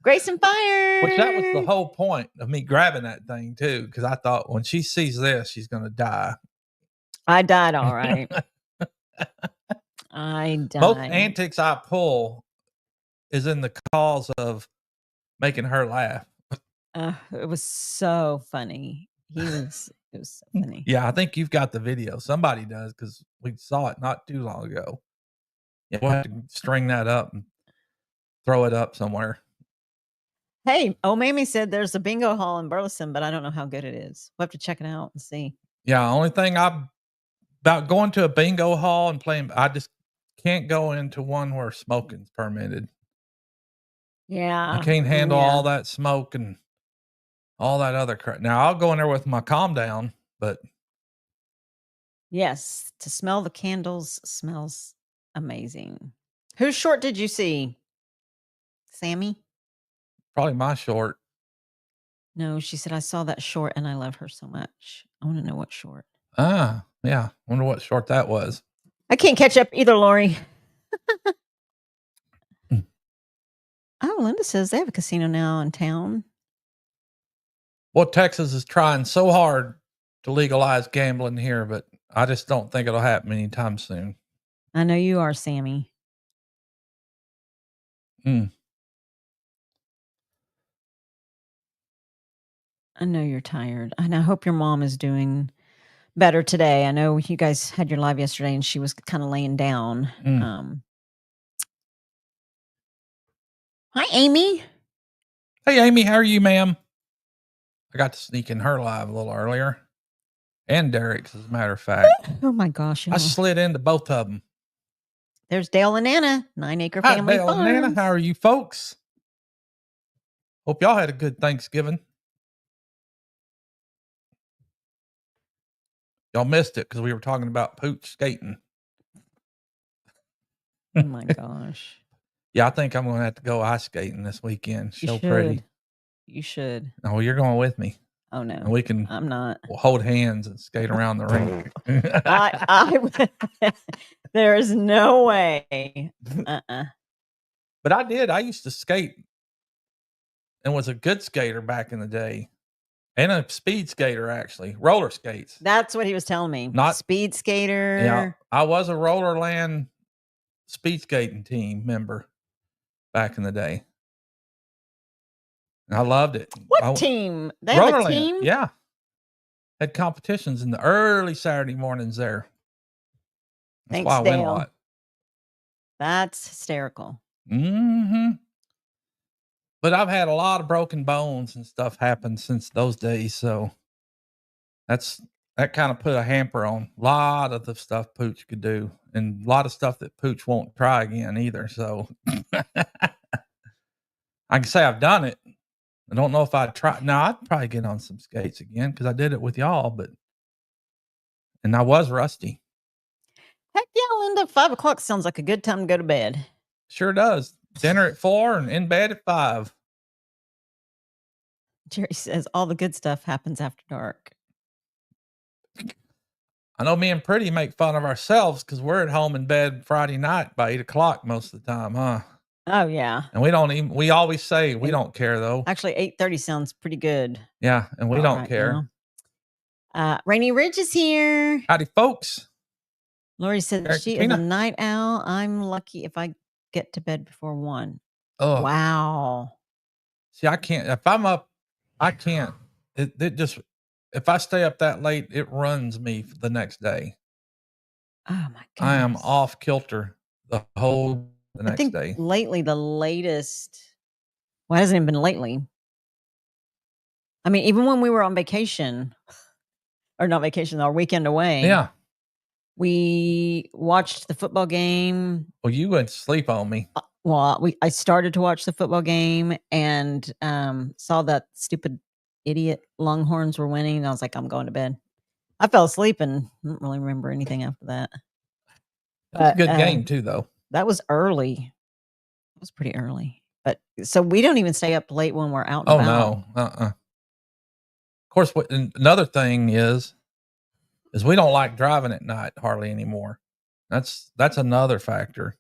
Grace and fire. Which that was the whole point of me grabbing that thing too, because I thought when she sees this, she's gonna die. I died all right. I died. Both antics I pull is in the cause of making her laugh. It was so funny. It was so funny. Yeah, I think you've got the video. Somebody does, because we saw it not too long ago. Yeah, we'll have to string that up and throw it up somewhere. Hey, Mamie said there's a bingo hall in Burleson, but I don't know how good it is. We'll have to check it out and see. Yeah, only thing about going to a bingo hall and playing, I just can't go into one where smoking's permitted. Yeah. I can't handle all that smoke and all that other crap. Now I'll go in there with my calm down, but yes, to smell the candles smells amazing. Whose short did you see? Sammy? probably my short. No, she said, I saw that short and I love her so much. I want to know what short. Ah, yeah. Wonder what short that was. I can't catch up either, Lori. Oh, Linda says they have a casino now in town. Well, Texas is trying so hard to legalize gambling here, but I just don't think it'll happen anytime soon. I know you are, Sammy. I know you're tired. And I hope your mom is doing better today. I know you guys had your live yesterday and she was kind of laying down. Hi, Amy. Hey, Amy, how are you, ma'am? I got to sneak in her live a little earlier. And Derek's, as a matter of fact. Oh, my gosh. I slid into both of them. There's Dale and Nana, 9 Acre Hi, Family Dale Farms. and Nana, how are you folks? Hope y'all had a good Thanksgiving. Y'all missed it because we were talking about Pooch skating. Oh, my gosh. Yeah, I think I'm going to have to go ice skating this weekend. So pretty. You should. Oh, you're going with me. Oh, no. And we can I'm not. hold hands and skate around the rink. There is no way. But I did. I used to skate and was a good skater back in the day. And a speed skater, actually. Roller skates. That's what he was telling me. Not speed skater. Yeah. I was a Rollerland speed skating team member back in the day. I loved it. What team? They have a team? Yeah. Had competitions in the early Saturday mornings there. That's Thanks, why I Dale. went a lot. That's hysterical. But I've had a lot of broken bones and stuff happen since those days. So that kind of put a hamper on a lot of the stuff Pooch could do, and a lot of stuff that Pooch won't try again either. So I can say I've done it. I don't know if I'd try. No, I'd probably get on some skates again because I did it with y'all, and I was rusty. Heck yeah, Linda. 5 o'clock sounds like a good time to go to bed. Sure does. Dinner at 4 and in bed at 5. Jerry says all the good stuff happens after dark. I know me and Pretty make fun of ourselves because we're at home in bed Friday night by 8 o'clock most of the time, huh? Oh, yeah. And we always say we don't care, though. Actually, 8:30 sounds pretty good. Yeah, and we don't care. Rainy Ridge is here. Howdy, folks. Lori said she is a night owl. I'm lucky if I get to bed before 1. Oh, wow. See, I can't. If I'm up, I can't. It just, if I stay up that late, it runs me for the next day. Oh, my goodness. I am off kilter the next day. Lately, the latest, well, it hasn't even been lately. I mean, even when we were on vacation, or not vacation, our weekend away. Yeah. We watched the football game. Well, you went to sleep on me. I started to watch the football game and saw that stupid idiot Longhorns were winning. And I was like, I'm going to bed. I fell asleep and didn't really remember anything after that. That's a good game too, though. That was early. It was pretty early. But so we don't even stay up late when we're out and about. No. Of course, another thing is we don't like driving at night hardly anymore. That's another factor.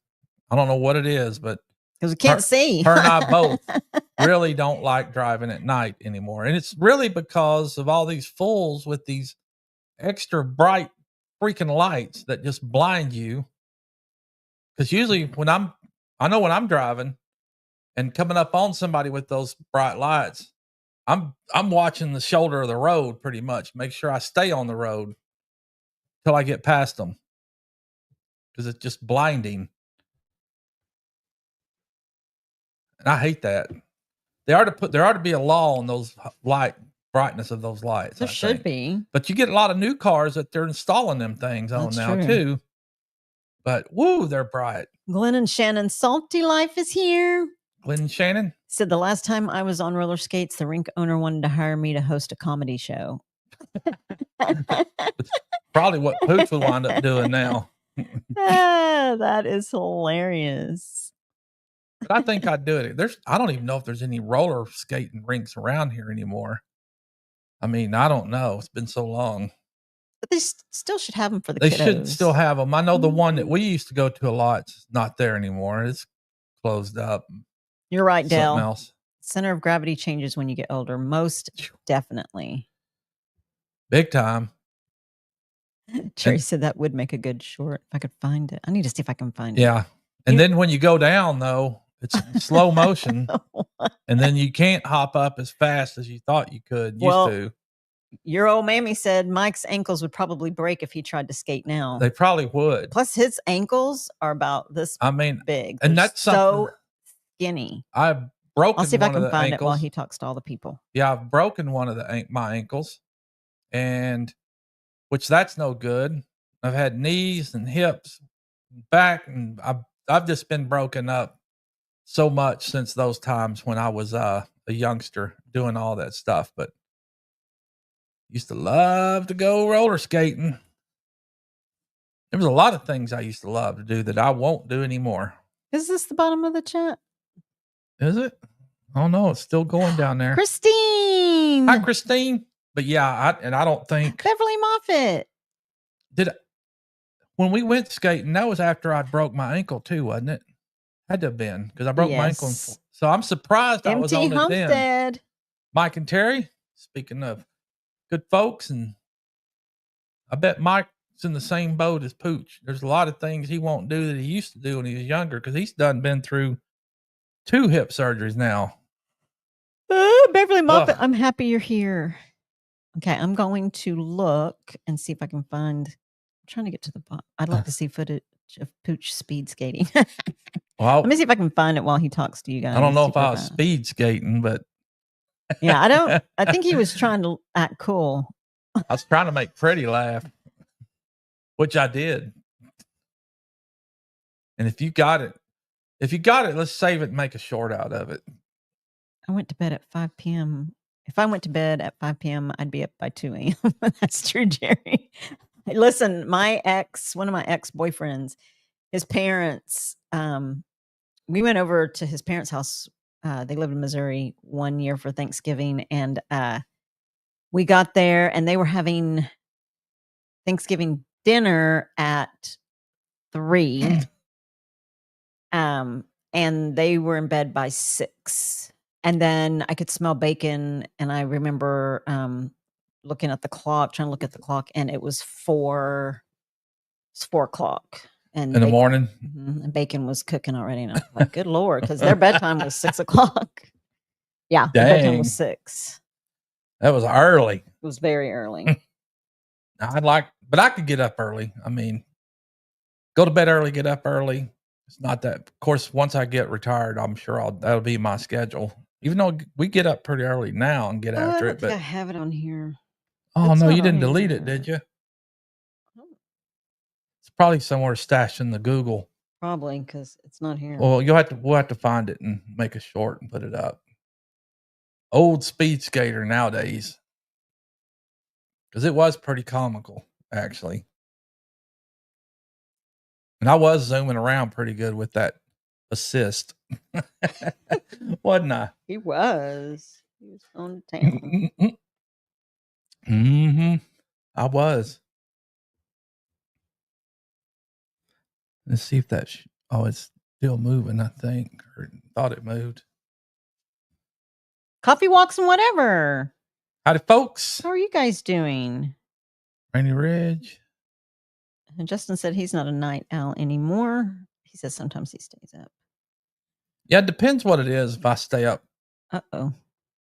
I don't know what it is, but because we can't see. Her and I both really don't like driving at night anymore. And it's really because of all these fools with these extra bright freaking lights that just blind you. Because usually I know when I'm driving and coming up on somebody with those bright lights, I'm watching the shoulder of the road pretty much, make sure I stay on the road till I get past them, because it's just blinding. And I hate that. There ought to be a law on those brightness of those lights. There should be. But you get a lot of new cars that they're installing them things on now too. But woo, they're bright. Glenn and Shannon, Salty Life is here. Glenn and Shannon said the last time I was on roller skates, the rink owner wanted to hire me to host a comedy show. Probably what Pooch will wind up doing now. That is hilarious. But I think I'd do it. I don't even know if there's any roller skating rinks around here anymore. I mean, I don't know. It's been so long. But they still should have them for the kiddos. They should should still have them. I know the one that we used to go to a lot is not there anymore. It's closed up. You're right, Dale. Something else. Center of gravity changes when you get older. Most definitely. Big time. Cherry said that would make a good short if I could find it. I need to see if I can find it. Yeah. And then when you go down, though, it's slow motion. And then you can't hop up as fast as you thought you could. Used to. Your old mammy said Mike's ankles would probably break if he tried to skate now. They probably would. Plus, his ankles are about this big. And that's so skinny. I've broken. I'll see if I can find it while he talks to all the people. Yeah, I've broken one of my ankles, and which that's no good. I've had knees and hips, back, and I've just been broken up so much since those times when I was a youngster doing all that stuff. But used to love to go roller skating. There was a lot of things I used to love to do that I won't do anymore. Is this the bottom of the chat? Is it? Oh no, it's still going down there. Christine. Hi, Christine. But yeah, I don't think Beverly Moffitt. When we went skating, that was after I broke my ankle too, wasn't it? Had to have been, because I broke my ankle. So I'm surprised I was on it then. Mike and Terry, speaking of good folks, and I bet Mike's in the same boat as Pooch. There's a lot of things he won't do that he used to do when he was younger, because he's been through 2 hip surgeries now. Beverly Moffitt, I'm happy you're here. Okay, I'm going to look and see if I can find. I'm trying to get to the bottom. I'd like to see footage of Pooch speed skating. Well, let me see if I can find it while he talks to you guys. I don't know if I was speed skating, but yeah, I think he was trying to act cool. I was trying to make Freddie laugh, which I did. And if you got it, let's save it and make a short out of it. I went to bed at 5 p.m. If I went to bed at 5 p.m., I'd be up by 2 a.m. That's true, Jerry. Listen, one of my ex-boyfriends, his parents, we went over to his parents' house. They lived in Missouri one year for Thanksgiving. And we got there and they were having Thanksgiving dinner at 3. And they were in bed by 6. And then I could smell bacon. And I remember looking at the clock, trying to look at the clock, and it was 4 o'clock. And in the morning? And bacon was cooking already. And I was like, good Lord, because their bedtime was 6 o'clock. Yeah, their bedtime was 6. That was early. It was very early. But I could get up early. I mean, go to bed early, get up early. It's not that. Of course, once I get retired, I'm sure that'll be my schedule. Even though we get up pretty early now and get after it. But I have it on here. Oh, no, you didn't delete it, did you? It's probably somewhere stashed in the Google. Probably, because it's not here. Well, we'll have to find it and make a short and put it up. Old speed skater nowadays. Because it was pretty comical, actually. And I was zooming around pretty good with that assist. Wasn't I? He was. He was on town. Mm-hmm. I was. Let's see if that. Oh, it's still moving. I think, or thought it moved. Coffee walks and whatever. Howdy, folks. How are you guys doing? Rainy Ridge. And Justin said he's not a night owl anymore. He says sometimes he stays up. Yeah, it depends what it is. If I stay up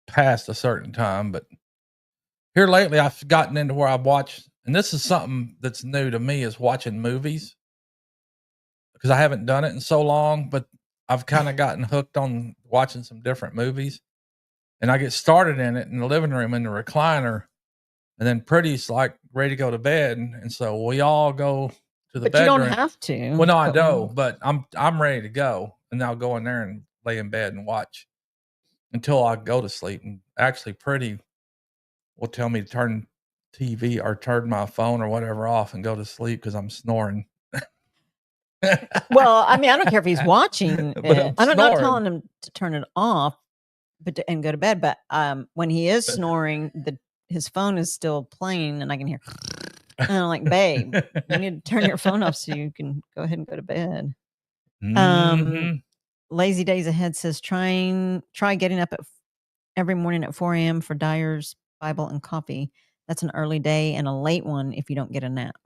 past a certain time, but here lately I've gotten into where I've watched, and this is something that's new to me, is watching movies, because I haven't done it in so long, but I've kind of gotten hooked on watching some different movies, and I get started in it in the living room in the recliner, and then Pretty's like ready to go to bed, and so we all go to the bedroom. You don't have to. Well, no, I do, but I'm ready to go, and I'll go in there and lay in bed and watch until I go to sleep. And actually, Pretty will tell me to turn TV or turn my phone or whatever off and go to sleep because I'm snoring. Well, I mean, I don't care if he's watching it. I'm not telling him to turn it off, and go to bed. But when he is snoring, his phone is still playing, and I can hear. And I'm like, babe, you need to turn your phone off so you can go ahead and go to bed. Lazy Days Ahead says try getting up every morning at 4 a.m. for Dyer's Bible and coffee. That's an early day and a late one if you don't get a nap.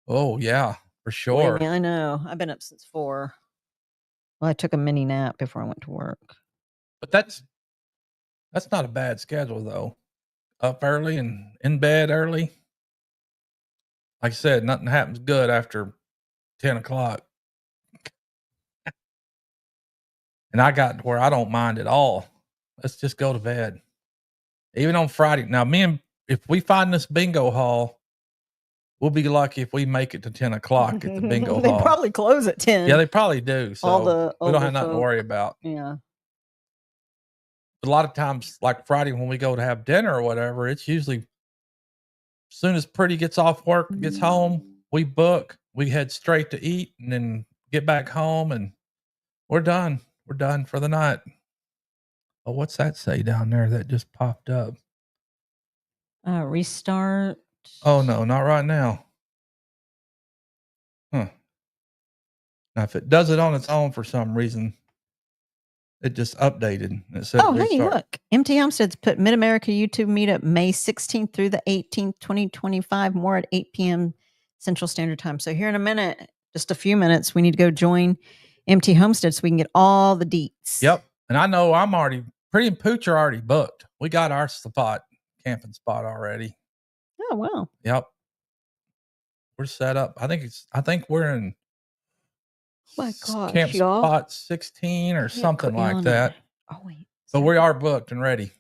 Oh yeah, for sure. I know. I've been up since 4. Well, I took a mini nap before I went to work. But that's not a bad schedule though. Up early and in bed early. Like I said, nothing happens good after 10 o'clock. And I got to where I don't mind at all. Let's just go to bed. Even on Friday. Now, if we find this bingo hall, we'll be lucky if we make it to 10 o'clock at the bingo hall. They probably close at 10. Yeah, they probably do. So we don't have nothing to worry about. Yeah. A lot of times, like Friday, when we go to have dinner or whatever, it's usually as soon as Pretty gets off work, gets home, we book, we head straight to eat and then get back home and we're done. We're done for the night. Oh, what's that say down there that just popped up? Restart. Oh, no, not right now. Huh. Now, if it does it on its own for some reason, it just updated. It said restart. Hey, look. MT Homestead's put Mid-America YouTube Meetup May 16th through the 18th, 2025, more at 8 p.m. Central Standard Time. So here in a minute, just a few minutes, we need to go join MT Homestead so we can get all the deets. Yep. And I know Pretty Pooch are already booked. We got our camping spot already. Oh, wow. Yep. We're set up. I think we're in my gosh, camp spot 16 or something like that. Oh, wait. But we are booked and ready.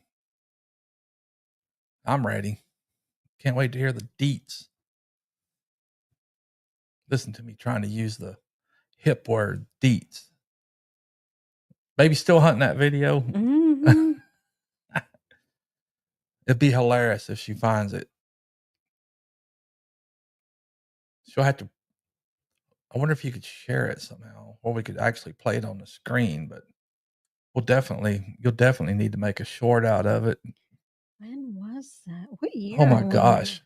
I'm ready. Can't wait to hear the deets. Listen to me trying to use the hip word deets. Baby still hunting that video. Mm-hmm. It'd be hilarious if she finds it. She'll have to. I wonder if you could share it somehow, or we could actually play it on the screen. But you'll definitely need to make a short out of it. When was that? What year? Oh my gosh.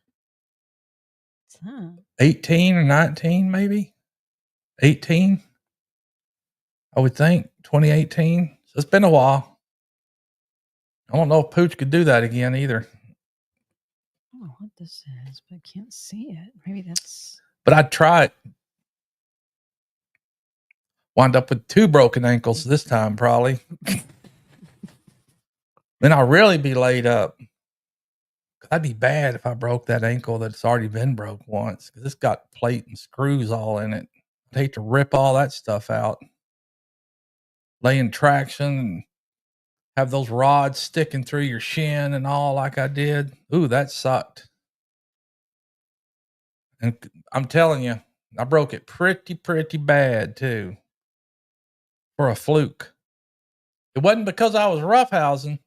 What's that? 18 or 19, maybe 18. I would think 2018. So it's been a while. I don't know if Pooch could do that again either. I don't know what this is, but I can't see it. Maybe that's. But I'd try it. Wind up with 2 broken ankles this time, probably. Then I'll really be laid up. That'd be bad if I broke that ankle that's already been broke once, because it's got plate and screws all in it. I'd hate to rip all that stuff out. Lay in traction and have those rods sticking through your shin and all like I did. Ooh, that sucked. And I'm telling you, I broke it pretty bad too. For a fluke. It wasn't because I was roughhousing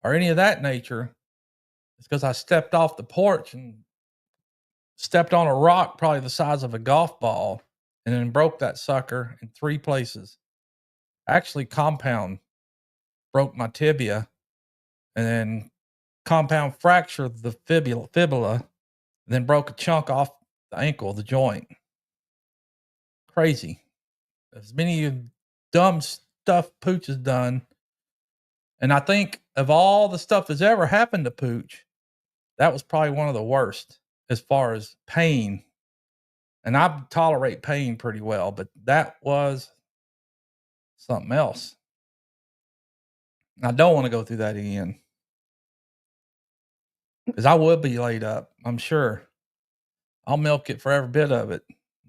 or any of that nature. It's because I stepped off the porch and stepped on a rock probably the size of a golf ball. and then broke that sucker in 3 places. Actually, compound broke my tibia, and then compound fractured the fibula, then broke a chunk off the ankle, the joint. Crazy. As many dumb stuff Pooch has done. And I think of all the stuff that's ever happened to Pooch, that was probably one of the worst as far as pain. And I tolerate pain pretty well, but that was something else. I don't want to go through that again. Because I would be laid up, I'm sure. I'll milk it for every bit of it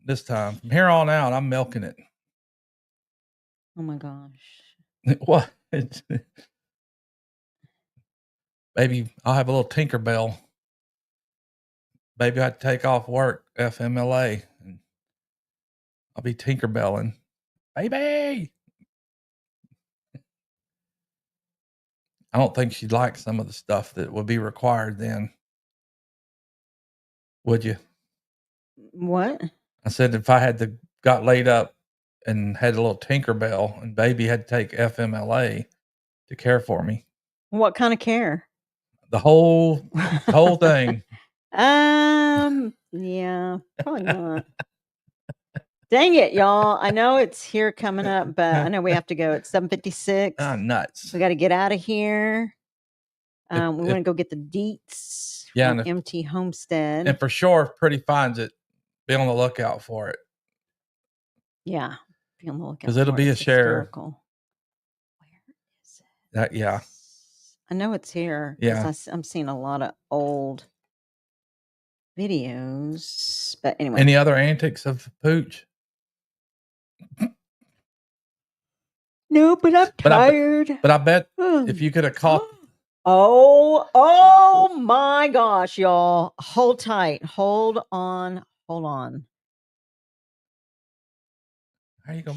this time. From here on out, I'm milking it. Oh my gosh. What? Maybe I'll have a little Tinkerbell. Maybe I'd take off work, FMLA, and I'll be Tinkerbelling. Baby! I don't think she'd like some of the stuff that would be required then. Would you? What? I said if I got laid up and had a little Tinkerbell and baby had to take FMLA to care for me. What kind of care? The whole thing. Yeah, probably not. Dang it, y'all. I know it's here coming up, but I know we have to go at 7:56. Nuts. We got to get out of here. We want to go get the deets from MT Homestead. And for sure, if Pretty finds it, be on the lookout for it. Yeah. Be on the lookout. Because it'll be a share. Where is it? That, yeah. I know it's here. Yeah. I'm seeing a lot of old videos. But anyway. Any other antics of Pooch? No, but I'm tired. But I bet if you could have caught. Oh my gosh, y'all. Hold tight. Hold on. How are you going?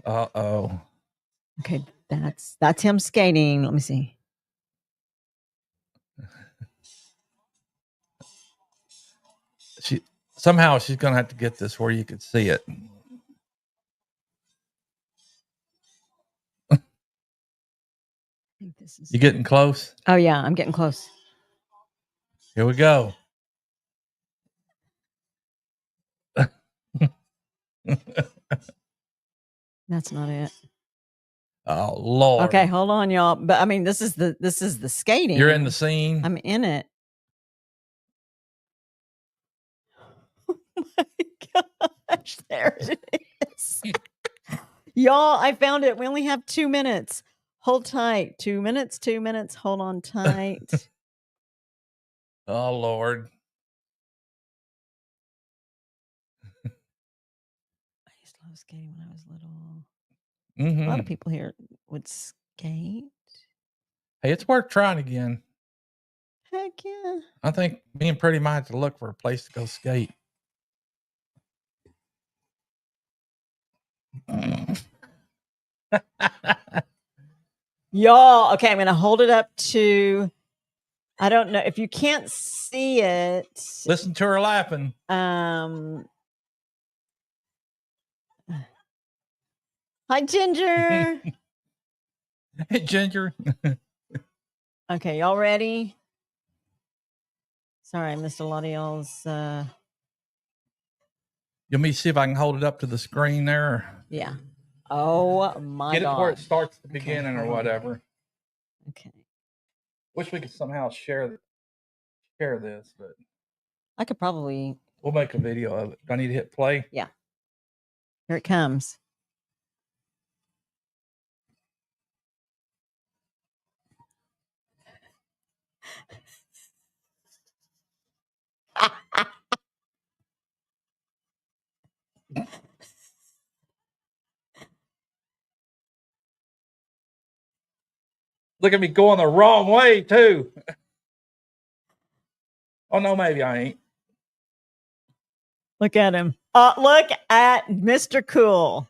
Uh-oh. Okay, that's him skating. Let me see. Somehow she's going to have to get this where you could see it. You getting close? Oh yeah, I'm getting close. Here we go. That's not it. Oh Lord. Okay, hold on, y'all. But I mean, this is the skating. You're in the scene. I'm in it. Oh my gosh, there it is. Y'all, I found it. We only have 2 minutes. Hold tight. 2 minutes, 2 minutes. Hold on tight. Oh Lord. I used to love skating when I was little. Mm-hmm. A lot of people here would skate. Hey, it's worth trying again. Heck yeah. I think me and Pretty might have to look for a place to go skate. Y'all, okay, I'm going to hold it up to, I don't know, if you can't see it. Listen to her laughing. Hi, Ginger. Hey, Ginger. Okay, y'all ready? Sorry, I missed a lot of y'all's. You want me to see if I can hold it up to the screen there? Yeah. Oh my God. Get it where it starts at the beginning or whatever. Okay. Wish we could somehow share this, but I could probably. We'll make a video of it. Do I need to hit play? Yeah. Here it comes. Look at me going the wrong way, too. Oh, no, maybe I ain't. Look at him. Look at Mr. Cool.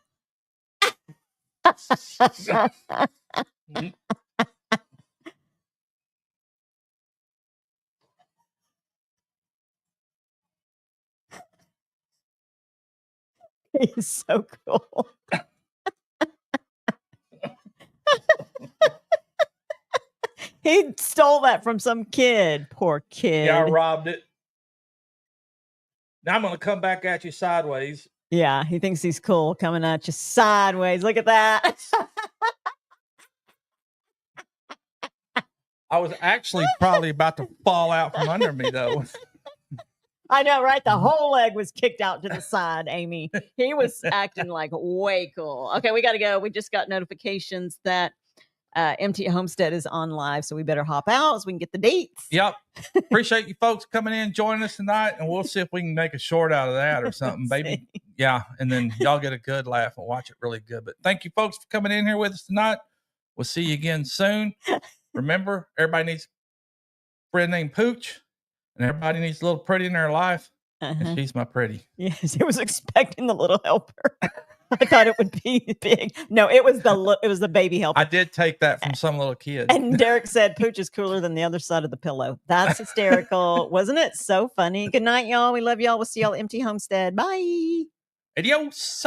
He's so cool. He stole that from some kid. Poor kid. Yeah, I robbed it. Now I'm going to come back at you sideways. Yeah, he thinks he's cool coming at you sideways. Look at that. I was actually probably about to fall out from under me, though. I know, right? The whole leg was kicked out to the side, Amy. He was acting like way cool. Okay, we got to go. We just got notifications that MT Homestead is on live, so we better hop out so we can get the dates. Yep. Appreciate you folks coming in, joining us tonight, and we'll see if we can make a short out of that or something, baby. Yeah, and then y'all get a good laugh and watch it really good. But thank you folks for coming in here with us tonight. We'll see you again soon. Remember, everybody needs a friend named Pooch, and everybody needs a little Pretty in their life, and she's my Pretty. Yes, he was expecting the little helper. I thought it would be big. No, it was the baby helper. I did take that from some little kid. And Derek said Pooch is cooler than the other side of the pillow. That's hysterical. Wasn't it so funny? Good night, y'all. We love y'all. We'll see y'all at MT Homestead. Bye. Adios.